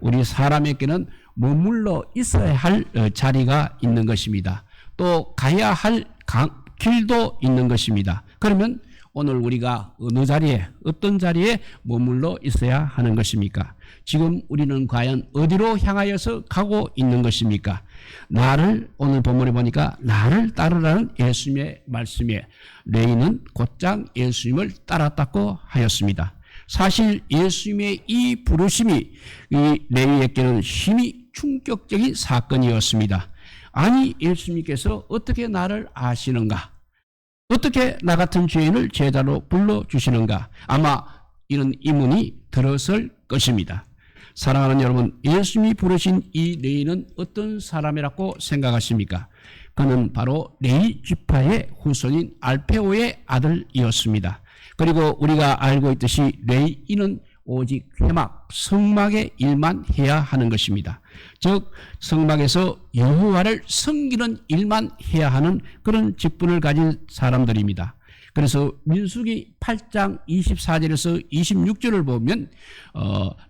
우리 사람에게는 머물러 있어야 할 자리가 있는 것입니다. 또 가야 할 길도 있는 것입니다. 그러면 오늘 우리가 어느 자리에, 어떤 자리에 머물러 있어야 하는 것입니까? 지금 우리는 과연 어디로 향하여서 가고 있는 것입니까? 오늘 본문에 보니까 나를 따르라는 예수님의 말씀에 레위는 곧장 예수님을 따랐다고 하였습니다. 사실 예수님의 이 부르심이 이 레위에게는 힘이 충격적인 사건이었습니다. 아니, 예수님께서 어떻게 나를 아시는가? 어떻게 나 같은 죄인을 제자로 불러주시는가? 아마 이런 의문이 들었을 것입니다. 사랑하는 여러분, 예수님이 부르신 이 레위는 어떤 사람이라고 생각하십니까? 그는 바로 레위 지파의 후손인 알페오의 아들이었습니다. 그리고 우리가 알고 있듯이 레위인은 오직 회막, 성막의 일만 해야 하는 것입니다. 즉 성막에서 여호와를 섬기는 일만 해야 하는 그런 직분을 가진 사람들입니다. 그래서 민수기 8장 24절에서 26절을 보면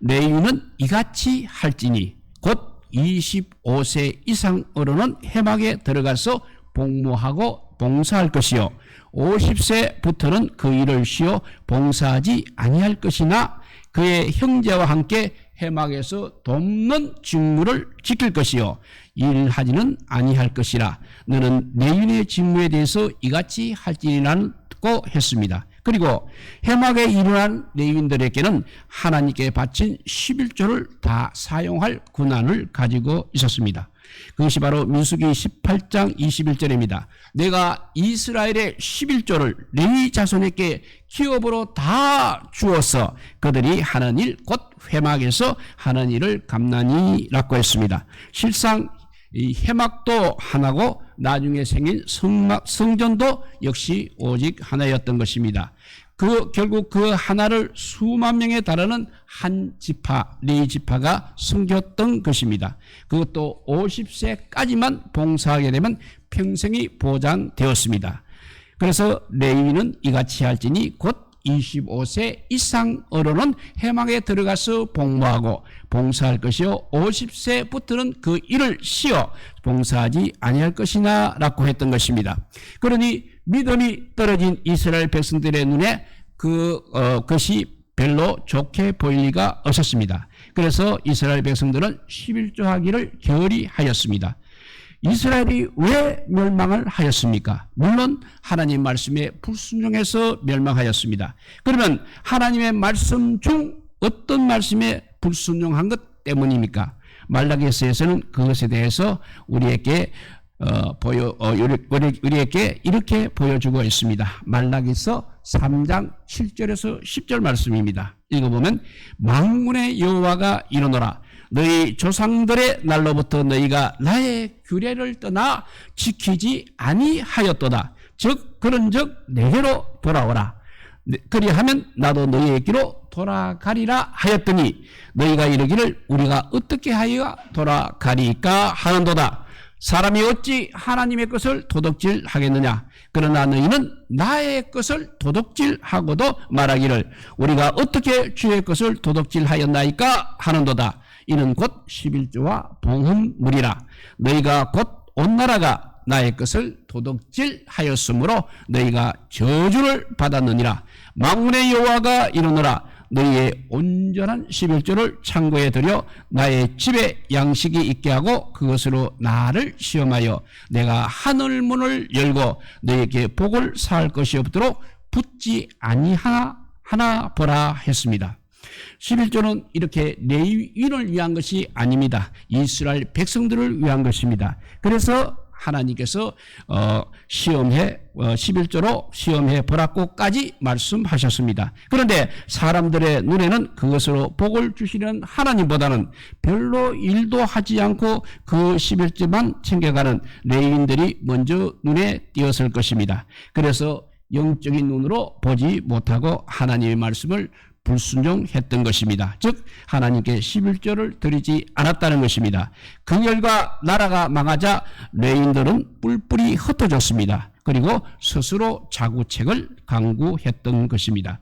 레위는 이같이 할지니 곧 25세 이상 어른은 회막에 들어가서 복무하고 봉사할 것이요 50세부터는 그 일을 쉬어 봉사하지 아니할 것이나 그의 형제와 함께 회막에서 돕는 직무를 지킬 것이요 일하지는 아니할 것이라. 너는 레위인의 직무에 대해서 이같이 할지니라고 했습니다. 그리고 회막에 일어난 레위인들에게는 하나님께 바친 11조를 다 사용할 권한을 가지고 있었습니다. 그것이 바로 민수기 18장 21절입니다. 내가 이스라엘의 11조를 레위 자손에게 기업으로 다 주어서 그들이 하는 일 곧 회막에서 하는 일을 감나니라고 했습니다. 실상 이 회막도 하나고 나중에 생긴 성전도 역시 오직 하나였던 것입니다. 결국 그 하나를 수만 명에 달하는 한 지파, 레위 지파가 섬겼던 것입니다. 그것도 50세까지만 봉사하게 되면 평생이 보장되었습니다. 그래서 레위는 이같이 할지니 곧 25세 이상 어른은 회막에 들어가서 복무하고 봉사할 것이요 50세부터는 그 일을 쉬어 봉사하지 아니할 것이나 라고 했던 것입니다. 그러니 믿음이 떨어진 이스라엘 백성들의 눈에 그것이 별로 좋게 보일 리가 없었습니다. 그래서 이스라엘 백성들은 11조 하기를 결의하였습니다. 이스라엘이 왜 멸망을 하였습니까? 물론 하나님 말씀에 불순종해서 멸망하였습니다. 그러면 하나님의 말씀 중 어떤 말씀에 불순종한 것 때문입니까? 말라기서에서는 그것에 대해서 우리에게 우리에게 이렇게 보여주고 있습니다. 말라기서 3장 7절에서 10절 말씀입니다. 읽어보면 만군의 여호와가 이르노라 너희 조상들의 날로부터 너희가 나의 규례를 떠나 지키지 아니하였도다. 즉 그런즉 내게로 돌아오라. 그리하면 나도 너희에게로 돌아가리라 하였더니 너희가 이르기를 우리가 어떻게 하여 돌아가리까 하는도다. 사람이 어찌 하나님의 것을 도둑질하겠느냐? 그러나 너희는 나의 것을 도둑질하고도 말하기를 우리가 어떻게 주의 것을 도둑질하였나이까 하는도다. 이는 곧 11조와 봉헌물이라. 너희가 곧 온 나라가 나의 것을 도둑질하였으므로 너희가 저주를 받았느니라. 만군의 여호와가 이르노라 너희의 온전한 11조를 창고에 들여 나의 집에 양식이 있게 하고 그것으로 나를 시험하여 내가 하늘문을 열고 너희에게 복을 사할 것이 없도록 붙지 아니하나 보라 했습니다. 11조는 이렇게 레위인을 위한 것이 아닙니다. 이스라엘 백성들을 위한 것입니다. 그래서 하나님께서 11조로 시험해 보라고까지 말씀하셨습니다. 그런데 사람들의 눈에는 그것으로 복을 주시는 하나님보다는 별로 일도 하지 않고 그 11조만 챙겨가는 레위인들이 먼저 눈에 띄었을 것입니다. 그래서 영적인 눈으로 보지 못하고 하나님의 말씀을 불순종했던 것입니다. 즉 하나님께 11조를 드리지 않았다는 것입니다. 그 결과 나라가 망하자 레위인들은 뿔뿔이 흩어졌습니다. 그리고 스스로 자구책을 강구했던 것입니다.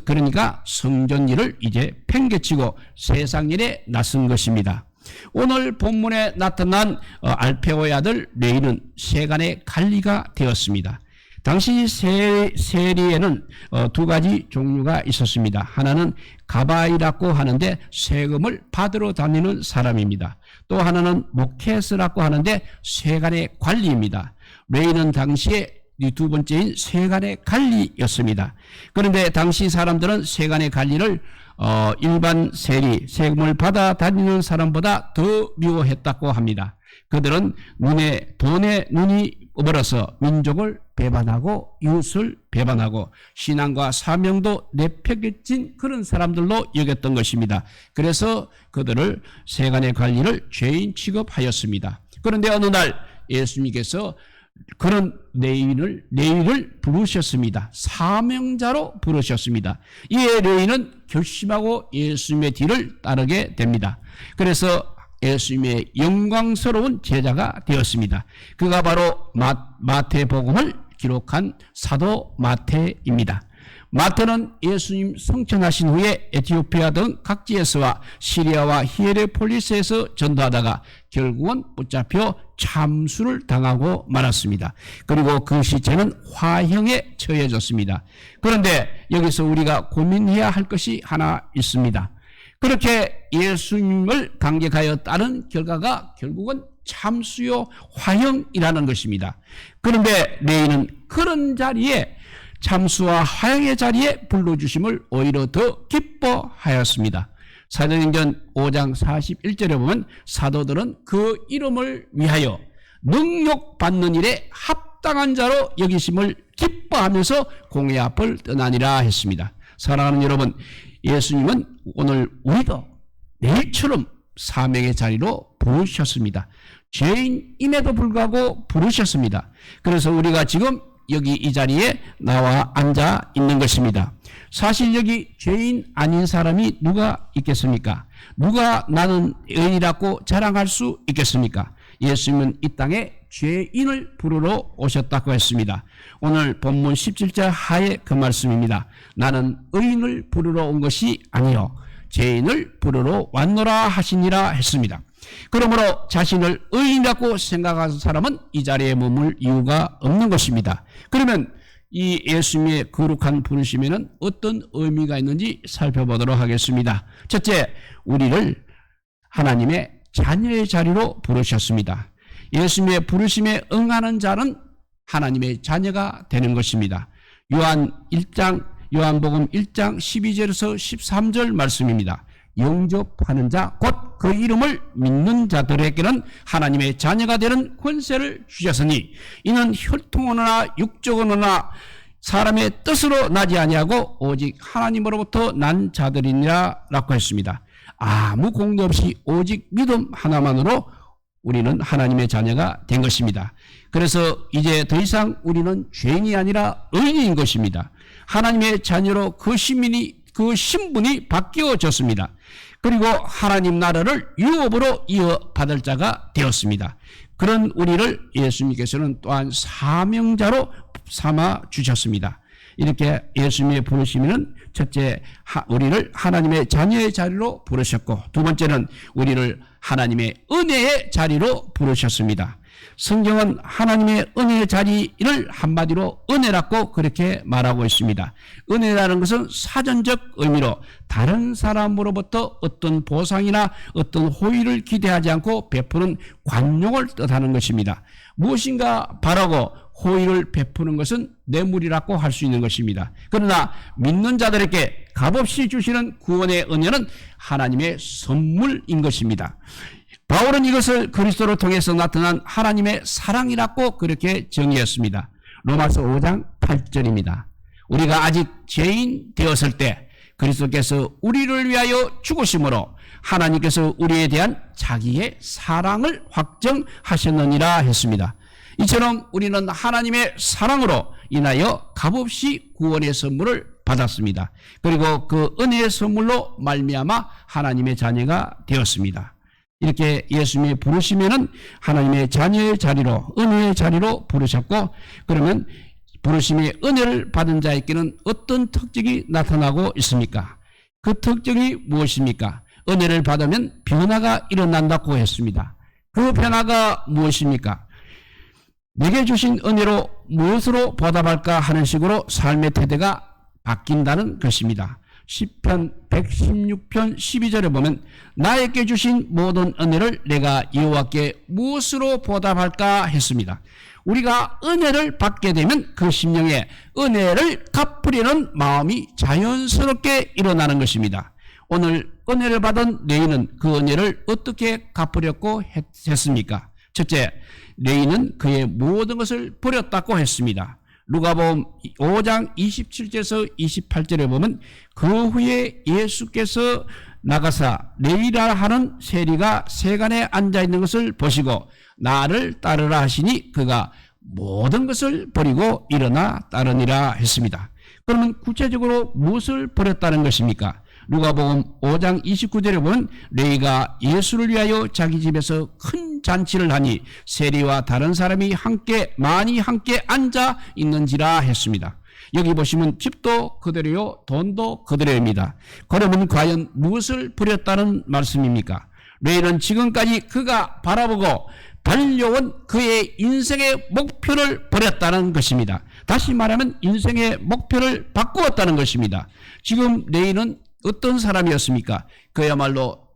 그러니까 성전 일을 이제 팽개치고 세상 일에 나선 것입니다. 오늘 본문에 나타난 알페오의 아들 레이는 세간의 관리가 되었습니다. 당시 세리에는 두 가지 종류가 있었습니다. 하나는 가바이라고 하는데 세금을 받으러 다니는 사람입니다. 또 하나는 모케스라고 하는데 세간의 관리입니다. 레이는 당시에 이 두 번째인 세간의 관리였습니다. 그런데 당시 사람들은 세간의 관리를 일반 세리, 세금을 받아 다니는 사람보다 더 미워했다고 합니다. 그들은 돈에 눈이 멀어서 민족을 배반하고 이웃을 배반하고 신앙과 사명도 내팽개친 그런 사람들로 여겼던 것입니다. 그래서 그들을 세간의 관리를 죄인 취급하였습니다. 그런데 어느 날 예수님께서 그런 레위를 부르셨습니다. 사명자로 부르셨습니다. 이에 레위는 결심하고 예수님의 뒤를 따르게 됩니다. 그래서 예수님의 영광스러운 제자가 되었습니다. 그가 바로 마태복음을 기록한 사도 마태입니다. 마태는 예수님 성천하신 후에 에티오피아 등 각지에서와 시리아와 히에레폴리스에서 전도하다가 결국은 붙잡혀 참수를 당하고 말았습니다. 그리고 그 시체는 화형에 처해졌습니다. 그런데 여기서 우리가 고민해야 할 것이 하나 있습니다. 그렇게 예수님을 강격하여 따른 결과가 결국은 참수요 화형이라는 것입니다. 그런데 레위는 그런 자리에 참수와 화형의 자리에 불러주심을 오히려 더 기뻐하였습니다. 사도행전 5장 41절에 보면 사도들은 그 이름을 위하여 능욕받는 일에 합당한 자로 여기심을 기뻐하면서 공회 앞을 떠나니라 했습니다. 사랑하는 여러분, 예수님은 오늘 우리도 내일처럼 사명의 자리로 부르셨습니다. 죄인임에도 불구하고 부르셨습니다. 그래서 우리가 지금 여기 이 자리에 나와 앉아 있는 것입니다. 사실 여기 죄인 아닌 사람이 누가 있겠습니까? 누가 나는 의인이라고 자랑할 수 있겠습니까? 예수님은 이 땅에 죄인을 부르러 오셨다고 했습니다. 오늘 본문 17절 하에 그 말씀입니다. 나는 의인을 부르러 온 것이 아니요 죄인을 부르러 왔노라 하시니라 했습니다. 그러므로 자신을 의인이라고 생각하는 사람은 이 자리에 머물 이유가 없는 것입니다. 그러면 이 예수님의 거룩한 부르심에는 어떤 의미가 있는지 살펴보도록 하겠습니다. 첫째, 우리를 하나님의 자녀의 자리로 부르셨습니다. 예수님의 부르심에 응하는 자는 하나님의 자녀가 되는 것입니다. 요한복음 1장 12절에서 13절 말씀입니다. 영접하는 자, 곧 그 이름을 믿는 자들에게는 하나님의 자녀가 되는 권세를 주셨으니 이는 혈통으로나 육적으로나 사람의 뜻으로 나지 아니하고 오직 하나님으로부터 난 자들이니라 라고 했습니다. 아무 공도 없이 오직 믿음 하나만으로 우리는 하나님의 자녀가 된 것입니다. 그래서 이제 더 이상 우리는 죄인이 아니라 의인인 것입니다. 하나님의 자녀로 그 신분이 바뀌어졌습니다. 그리고 하나님 나라를 유업으로 이어받을 자가 되었습니다. 그런 우리를 예수님께서는 또한 사명자로 삼아 주셨습니다. 이렇게 예수님의 부르심은 첫째, 우리를 하나님의 자녀의 자리로 부르셨고, 두 번째는 우리를 하나님의 은혜의 자리로 부르셨습니다. 성경은 하나님의 은혜의 자리를 한마디로 은혜라고 그렇게 말하고 있습니다. 은혜라는 것은 사전적 의미로 다른 사람으로부터 어떤 보상이나 어떤 호의를 기대하지 않고 베푸는 관용을 뜻하는 것입니다. 무엇인가 바라고 호의를 베푸는 것은 뇌물이라고 할 수 있는 것입니다. 그러나 믿는 자들에게 값없이 주시는 구원의 은혜는 하나님의 선물인 것입니다. 바울은 이것을 그리스도를 통해서 나타난 하나님의 사랑이라고 그렇게 정의했습니다. 로마서 5장 8절입니다. 우리가 아직 죄인 되었을 때 그리스도께서 우리를 위하여 죽으심으로 하나님께서 우리에 대한 자기의 사랑을 확정하셨느니라 했습니다. 이처럼 우리는 하나님의 사랑으로 인하여 값없이 구원의 선물을 받았습니다. 그리고 그 은혜의 선물로 말미암아 하나님의 자녀가 되었습니다. 이렇게 예수님이 부르시면은 하나님의 자녀의 자리로, 은혜의 자리로 부르셨고, 그러면 부르심의 은혜를 받은 자에게는 어떤 특징이 나타나고 있습니까? 그 특징이 무엇입니까? 은혜를 받으면 변화가 일어난다고 했습니다. 그 변화가 무엇입니까? 내게 주신 은혜로 무엇으로 보답할까 하는 식으로 삶의 태도가 바뀐다는 것입니다. 시편 116편 12절에 보면 나에게 주신 모든 은혜를 내가 여호와께 무엇으로 보답할까 했습니다. 우리가 은혜를 받게 되면 그 심령에 은혜를 갚으려는 마음이 자연스럽게 일어나는 것입니다. 오늘 은혜를 받은 레위는 그 은혜를 어떻게 갚으려고 했습니까? 첫째, 레위는 그의 모든 것을 버렸다고 했습니다. 누가복음 5장 27절에서 28절에 보면 그 후에 예수께서 나가사 레위라 하는 세리가 세간에 앉아있는 것을 보시고 나를 따르라 하시니 그가 모든 것을 버리고 일어나 따르니라 했습니다. 그러면 구체적으로 무엇을 버렸다는 것입니까? 누가복음 5장 29절에 보면 레위가 예수를 위하여 자기 집에서 큰 잔치를 하니 세리와 다른 사람이 많이 함께 앉아 있는지라 했습니다. 여기 보시면 집도 그대로요, 돈도 그대로입니다. 그러면 과연 무엇을 버렸다는 말씀입니까? 레위는 지금까지 그가 바라보고 달려온 그의 인생의 목표를 버렸다는 것입니다. 다시 말하면 인생의 목표를 바꾸었다는 것입니다. 지금 레위는 어떤 사람이었습니까? 그야말로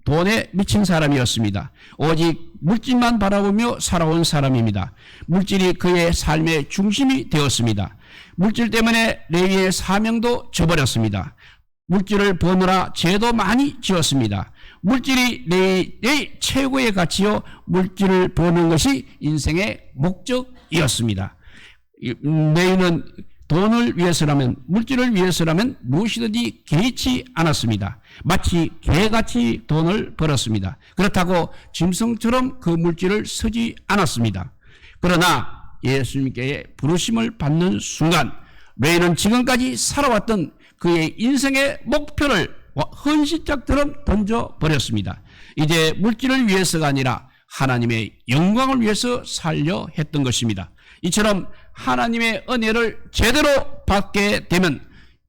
돈에 미친 사람이었습니다. 오직 물질만 바라보며 살아온 사람입니다. 물질이 그의 삶의 중심이 되었습니다. 물질 때문에 레위의 사명도 저버렸습니다. 물질을 버느라 죄도 많이 지었습니다. 물질이 레위의 최고의 가치요, 물질을 버는 것이 인생의 목적이었습니다. 레위는 돈을 위해서라면, 물질을 위해서라면 무엇이든지 개의치 않았습니다. 마치 개같이 돈을 벌었습니다. 그렇다고 짐승처럼 그 물질을 쓰지 않았습니다. 그러나 예수님께 부르심을 받는 순간 레위는 지금까지 살아왔던 그의 인생의 목표를 헌신짝처럼 던져버렸습니다. 이제 물질을 위해서가 아니라 하나님의 영광을 위해서 살려 했던 것입니다. 이처럼 하나님의 은혜를 제대로 받게 되면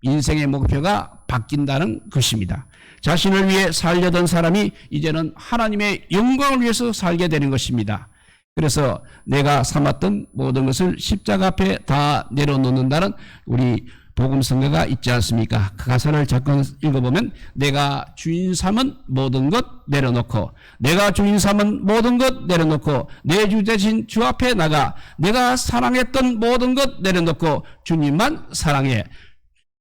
인생의 목표가 바뀐다는 것입니다. 자신을 위해 살려던 사람이 이제는 하나님의 영광을 위해서 살게 되는 것입니다. 그래서 내가 삼았던 모든 것을 십자가 앞에 다 내려놓는다는 우리 복음성가가 있지 않습니까? 그 가사를 잠깐 읽어보면 내가 주인 삼은 모든 것 내려놓고, 내가 주인 삼은 모든 것 내려놓고 내 주 대신 주 앞에 나가 내가 사랑했던 모든 것 내려놓고 주님만 사랑해.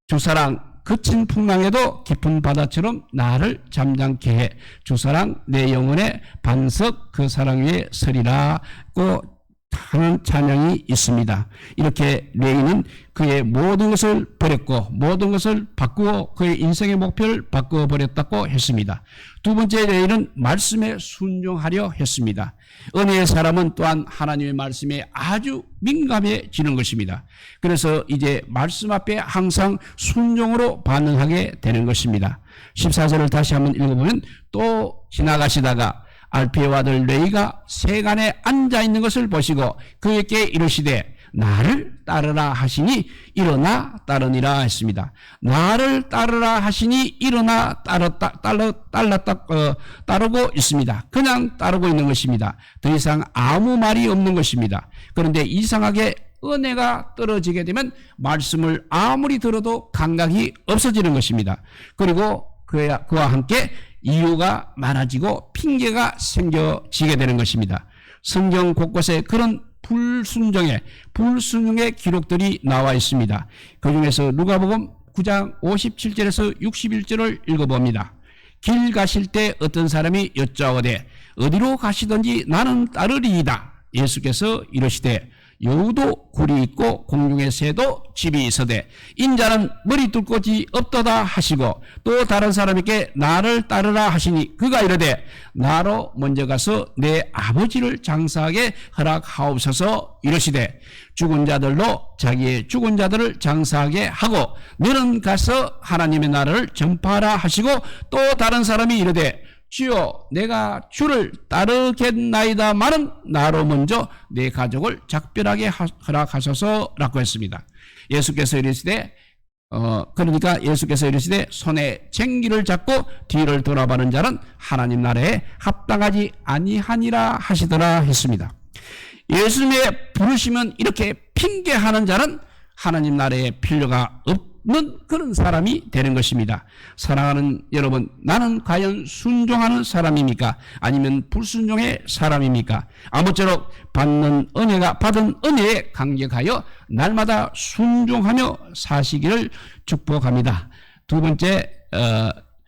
주 사랑 그친 풍랑에도 깊은 바다처럼 나를 잠잠케 해. 주 사랑 내 영혼의 반석 그 사랑 위에 서리라고 하는 찬양이 있습니다. 이렇게 레위는 그의 모든 것을 버렸고 모든 것을 바꾸어 그의 인생의 목표를 바꾸어 버렸다고 했습니다. 두 번째 레위는 말씀에 순종하려 했습니다. 은혜의 사람은 또한 하나님의 말씀에 아주 민감해지는 것입니다. 그래서 이제 말씀 앞에 항상 순종으로 반응하게 되는 것입니다. 14절을 다시 한번 읽어보면 또 지나가시다가 알피의 아들 레위가 세간에 앉아있는 것을 보시고 그에게 이르시되 나를 따르라 하시니 일어나 따르니라 했습니다. 나를 따르라 하시니 일어나 따르고 있습니다. 그냥 따르고 있는 것입니다. 더 이상 아무 말이 없는 것입니다. 그런데 이상하게 은혜가 떨어지게 되면 말씀을 아무리 들어도 감각이 없어지는 것입니다. 그리고 그와 함께 이유가 많아지고 핑계가 생겨지게 되는 것입니다. 성경 곳곳에 그런 불순종의 기록들이 나와 있습니다. 그 중에서 누가복음 9장 57절에서 61절을 읽어봅니다. 길 가실 때 어떤 사람이 여짜오되 어디로 가시든지 나는 따르리이다. 예수께서 이르시되 여우도 굴이 있고 공중의 새도 집이 있으되 인자는 머리 둘 곳이 없도다 하시고 또 다른 사람에게 나를 따르라 하시니 그가 이르되 나로 먼저 가서 내 아버지를 장사하게 허락하옵소서 이르시되 죽은 자들로 자기의 죽은 자들을 장사하게 하고 너는 가서 하나님의 나라를 전파하라 하시고 또 다른 사람이 이르되 주여 내가 주를 따르겠나이다마는 나로 먼저 내 가족을 작별하게 허락하소서라고 했습니다. 예수께서 이르시되 그러니까 예수께서 이르시되 손에 쟁기를 잡고 뒤를 돌아보는 자는 하나님 나라에 합당하지 아니하니라 하시더라 했습니다. 예수님의 부르시면 이렇게 핑계하는 자는 하나님 나라에 필요가 없는 그런 사람이 되는 것입니다. 사랑하는 여러분, 나는 과연 순종하는 사람입니까? 아니면 불순종의 사람입니까? 아무쪼록 받은 은혜에 감격하여 날마다 순종하며 사시기를 축복합니다.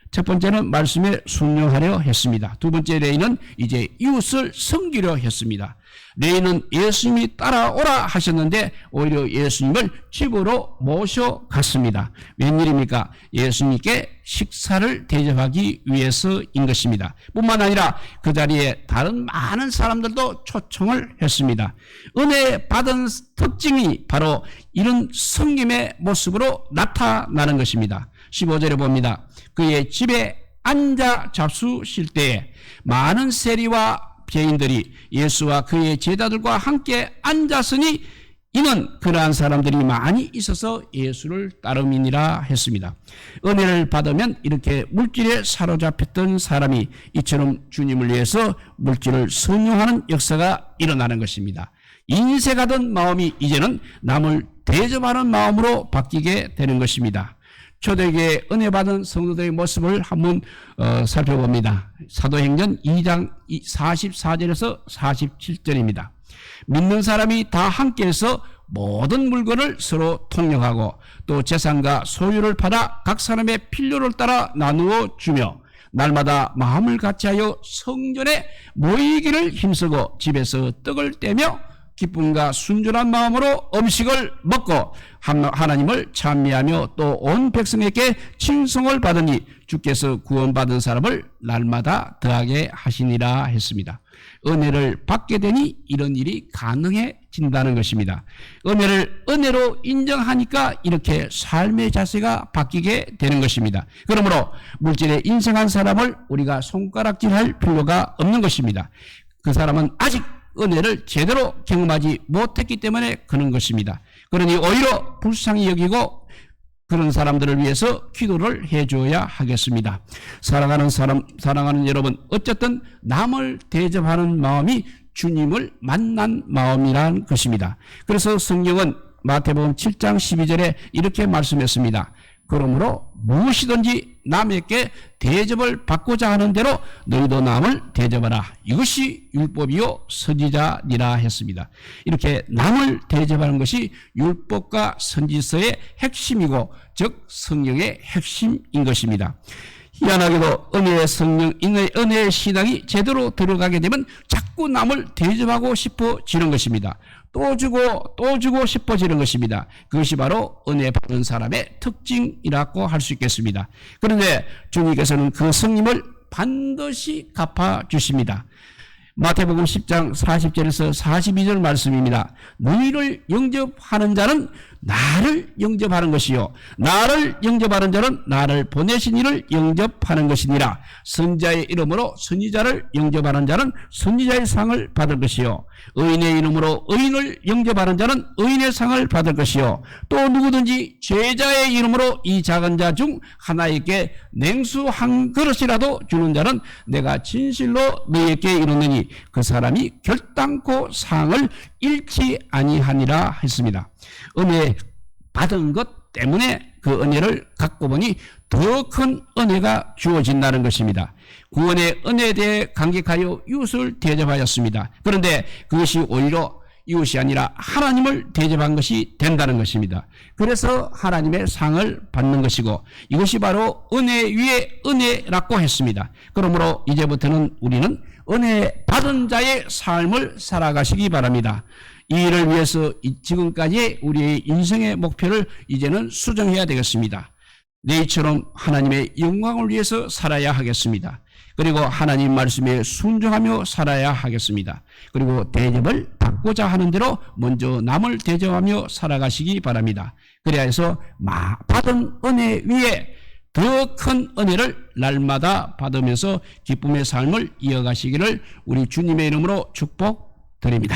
첫 번째는 말씀에 순종하려 했습니다. 두 번째 레이는 이제 이웃을 섬기려 했습니다. 레이는 예수님이 따라오라 하셨는데 오히려 예수님을 집으로 모셔갔습니다. 웬일입니까? 예수님께 식사를 대접하기 위해서인 것입니다. 뿐만 아니라 그 자리에 다른 많은 사람들도 초청을 했습니다. 은혜 받은 특징이 바로 이런 섬김의 모습으로 나타나는 것입니다. 15절에 봅니다. 그의 집에 앉아 잡수실 때에 많은 세리와 죄인들이 예수와 그의 제자들과 함께 앉았으니 이는 그러한 사람들이 많이 있어서 예수를 따름이니라 했습니다. 은혜를 받으면 이렇게 물질에 사로잡혔던 사람이 이처럼 주님을 위해서 물질을 선용하는 역사가 일어나는 것입니다. 인색하던 마음이 이제는 남을 대접하는 마음으로 바뀌게 되는 것입니다. 초대교회 은혜 받은 성도들의 모습을 한번 살펴봅니다. 사도행전 2장 44절에서 47절입니다. 믿는 사람이 다 함께해서 모든 물건을 서로 통용하고 또 재산과 소유를 팔아 각 사람의 필요를 따라 나누어 주며 날마다 마음을 같이하여 성전에 모이기를 힘쓰고 집에서 떡을 떼며 기쁨과 순전한 마음으로 음식을 먹고 하나님을 찬미하며 또 온 백성에게 칭송을 받으니 주께서 구원받은 사람을 날마다 더하게 하시니라 했습니다. 은혜를 받게 되니 이런 일이 가능해진다는 것입니다. 은혜를 은혜로 인정하니까 이렇게 삶의 자세가 바뀌게 되는 것입니다. 그러므로 물질에 인생한 사람을 우리가 손가락질할 필요가 없는 것입니다. 그 사람은 아직 은혜를 제대로 경험하지 못했기 때문에 그런 것입니다. 그러니 오히려 불쌍히 여기고 그런 사람들을 위해서 기도를 해줘야 하겠습니다. 사랑하는 여러분, 어쨌든 남을 대접하는 마음이 주님을 만난 마음이란 것입니다. 그래서 성경은 마태복음 7장 12절에 이렇게 말씀했습니다. 그러므로 무엇이든지 남에게 대접을 받고자 하는 대로 너희도 남을 대접하라. 이것이 율법이요 선지자니라 했습니다. 이렇게 남을 대접하는 것이 율법과 선지서의 핵심이고 즉 성령의 핵심인 것입니다. 희한하게도 은혜의 신앙이 제대로 들어가게 되면 자꾸 남을 대접하고 싶어지는 것입니다. 또 주고 싶어지는 것입니다. 그것이 바로 은혜 받은 사람의 특징이라고 할 수 있겠습니다. 그런데 주님께서는 그 성님을 반드시 갚아주십니다. 마태복음 10장 40절에서 42절 말씀입니다. 너희를 영접하는 자는 나를 영접하는 것이요 나를 영접하는 자는 나를 보내신 이를 영접하는 것이니라. 선지자의 이름으로 선지자를 영접하는 자는 선지자의 상을 받을 것이요 의인의 이름으로 의인을 영접하는 자는 의인의 상을 받을 것이요 또 누구든지 죄자의 이름으로 이 작은 자 중 하나에게 냉수 한 그릇이라도 주는 자는 내가 진실로 너희에게 이르노니 그 사람이 결단코 상을 잃지 아니하니라 했습니다. 은혜 받은 것 때문에 그 은혜를 갖고 보니 더 큰 은혜가 주어진다는 것입니다. 구원의 은혜에 대해 감격하여 이웃을 대접하였습니다. 그런데 그것이 오히려 이웃이 아니라 하나님을 대접한 것이 된다는 것입니다. 그래서 하나님의 상을 받는 것이고 이것이 바로 은혜 위에 은혜라고 했습니다. 그러므로 이제부터는 우리는 은혜 받은 자의 삶을 살아가시기 바랍니다. 이 일을 위해서 지금까지 우리의 인생의 목표를 이제는 수정해야 되겠습니다. 내일처럼 하나님의 영광을 위해서 살아야 하겠습니다. 그리고 하나님 말씀에 순종하며 살아야 하겠습니다. 그리고 대접을 받고자 하는 대로 먼저 남을 대접하며 살아가시기 바랍니다. 그래야 해서 받은 은혜 위에 더 큰 은혜를 날마다 받으면서 기쁨의 삶을 이어가시기를 우리 주님의 이름으로 축복드립니다.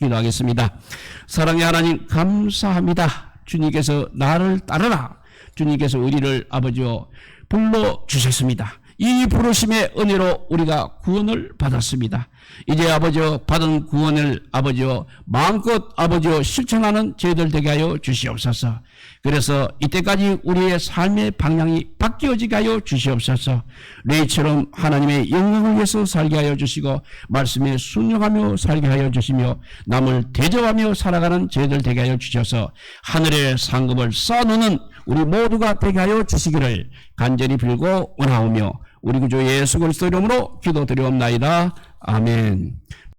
기도하겠습니다. 사랑의 하나님 감사합니다. 주님께서 나를 따르라. 주님께서 우리를 아버지여 불러주셨습니다. 이 부르심의 은혜로 우리가 구원을 받았습니다. 이제 아버지여 받은 구원을 아버지여 마음껏 아버지여 실천하는 저희들 되게 하여 주시옵소서. 그래서 이때까지 우리의 삶의 방향이 바뀌어지게 하여 주시옵소서. 레이처럼 하나님의 영광을 위해서 살게 하여 주시고 말씀에 순종하며 살게 하여 주시며 남을 대접하며 살아가는 저희들 되게 하여 주셔서 하늘의 상급을 쌓아놓는 우리 모두가 되게 하여 주시기를 간절히 빌고 원하오며 우리 구주 예수 그리스도 이름으로 기도드리옵나이다. 아멘.